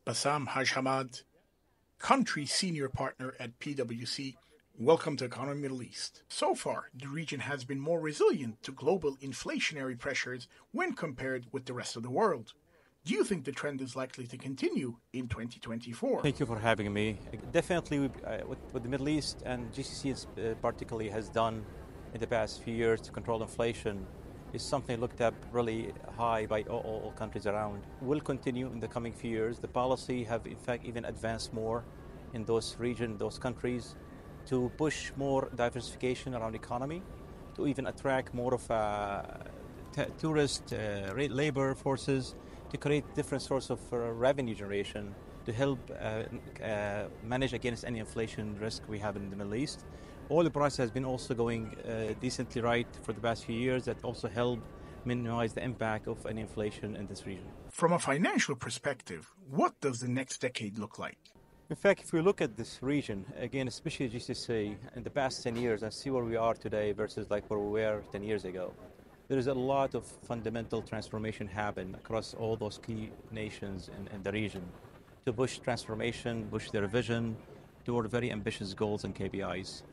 Bassam Hajhamad, country senior partner at PWC. Welcome to Economy Middle East. So far, the region has been more resilient to global inflationary pressures when compared with the rest of the world. Do you think the trend is likely to continue in 2024? Thank you for having me. Definitely, what the Middle East and GCC particularly has done in the past few years to control inflation is something looked up really high by all countries around. Will continue in the coming few years. The policy have in fact even advanced more in those regions, those countries, to push more diversification around the economy, to even attract more of tourist labor forces, to create different sources of revenue generation to help manage against any inflation risk we have in the Middle East. Oil price has been also going decently right for the past few years. That also helped minimize the impact of any inflation in this region. From a financial perspective, what does the next decade look like? In fact, if we look at this region, again, especially GCC, in the past 10 years and see where we are today versus like where we were 10 years ago, there is a lot of fundamental transformation happen across all those key nations in the region to push transformation, push their vision toward very ambitious goals and KPIs.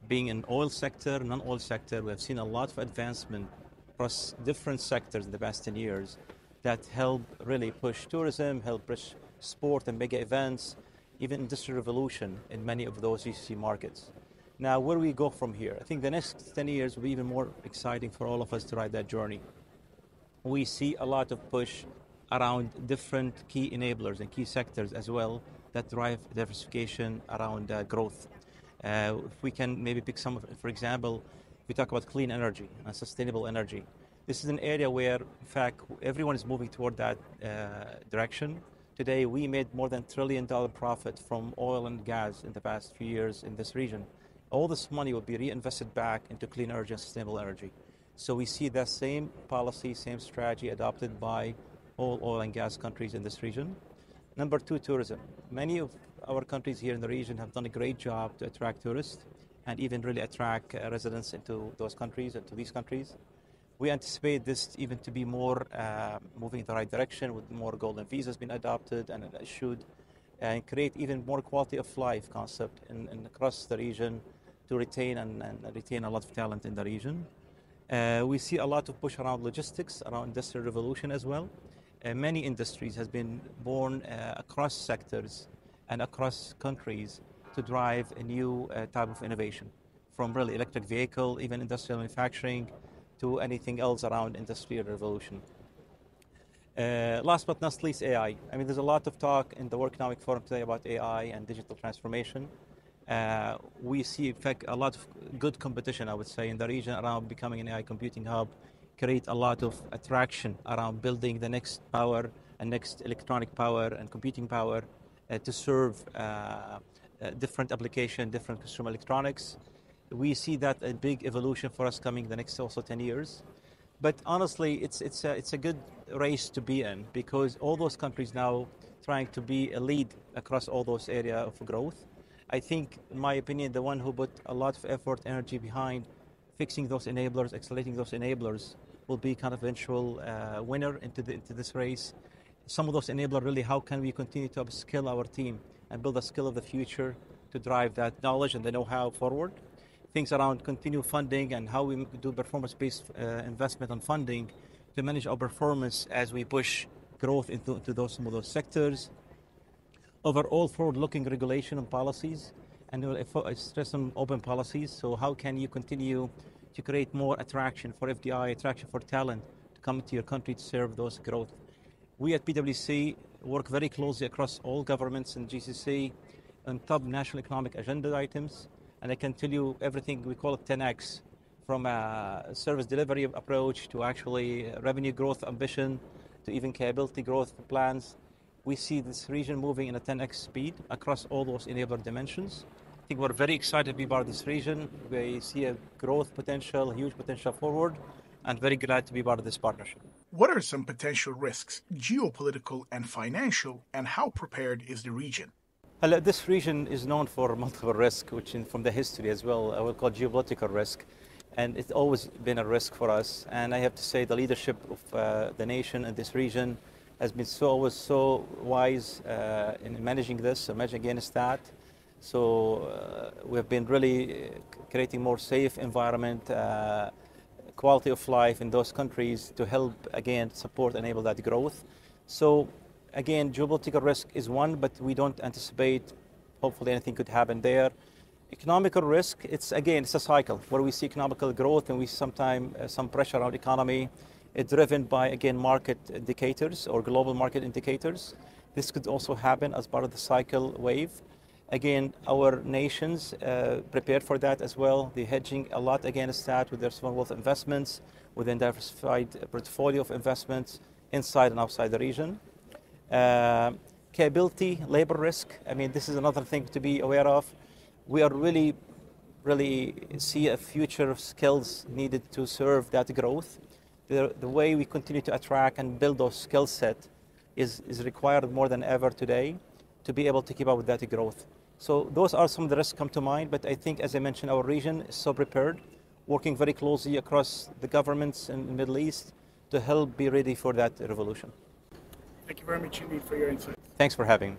Being in oil sector, non-oil sector, we have seen a lot of advancement across different sectors in the past 10 years that help really push tourism, help push sport and mega events, even industrial revolution in many of those GCC markets. Now, where we go from here? I think the next 10 years will be even more exciting for all of us to ride that journey. We see a lot of push around different key enablers and key sectors as well that drive diversification around growth. If we can maybe pick some of, for example, we talk about clean energy and sustainable energy. This is an area where, in fact, everyone is moving toward that direction. Today, we made more than $1 trillion profit from oil and gas in the past few years in this region. All this money will be reinvested back into clean energy and sustainable energy. So we see that same policy, same strategy adopted by all oil and gas countries in this region. Number two, tourism. Many of our countries here in the region have done a great job to attract tourists and even really attract residents into those countries, into these countries. We anticipate this even to be more moving in the right direction with more golden visas being adopted and issued and create even more quality of life concept in across the region to retain and retain a lot of talent in the region. We see a lot of push around logistics, around industrial revolution as well. Many industries has been born across sectors and across countries to drive a new type of innovation, from really electric vehicle, even industrial manufacturing, to anything else around industrial revolution. Last but not least, AI. I mean, there's a lot of talk in the World Economic Forum today about AI and digital transformation. We see, in fact, a lot of good competition, I would say, in the region around becoming an AI computing hub, create a lot of attraction around building the next power and next electronic power and computing power to serve different application, different consumer electronics. We see that a big evolution for us coming the next also 10 years. But honestly, it's a good race to be in because all those countries now trying to be a lead across all those areas of growth. I think, in my opinion, the one who put a lot of effort, energy behind fixing those enablers, accelerating those enablers, will be kind of eventual winner into this race. Some of those enablers really, how can we continue to upskill our team and build a skill of the future to drive that knowledge and the know-how forward. Things around continued funding and how we do performance-based investment on funding to manage our performance as we push growth into some of those sectors. Overall, forward-looking regulation and policies, and we'll stress on open policies. So how can you continue to create more attraction for FDI, attraction for talent to come to your country to serve those growth? We at PwC work very closely across all governments in GCC on top national economic agenda items. And I can tell you everything, we call it 10X, from a service delivery approach to actually revenue growth ambition to even capability growth plans. We see this region moving in a 10X speed across all those enabler dimensions. I think we're very excited to be part of this region. We see a growth potential, huge potential forward, and very glad to be part of this partnership. What are some potential risks, geopolitical and financial, and how prepared is the region? This region is known for multiple risks, which from the history as well, I will call geopolitical risk. And it's always been a risk for us. And I have to say the leadership of the nation in this region has been always so wise in managing this, managing against that. So we have been really creating more safe environment, quality of life in those countries to help, again, support, enable that growth. So again, geopolitical risk is one, but we don't anticipate, hopefully anything could happen there. Economical risk, it's a cycle where we see economical growth and we sometimes some pressure on the economy. It's driven by, again, market indicators or global market indicators. This could also happen as part of the cycle wave. Again, our nations prepared for that as well. They're hedging a lot against that with their sovereign wealth investments, with a diversified portfolio of investments inside and outside the region. Capability, labor risk, this is another thing to be aware of. We are really see a future of skills needed to serve that growth. The way we continue to attract and build those skill set is required more than ever today to be able to keep up with that growth. So those are some of the risks come to mind, but I think, as I mentioned, our region is so prepared, working very closely across the governments in the Middle East to help be ready for that revolution. Thank you very much indeed for your insight. Thanks for having me.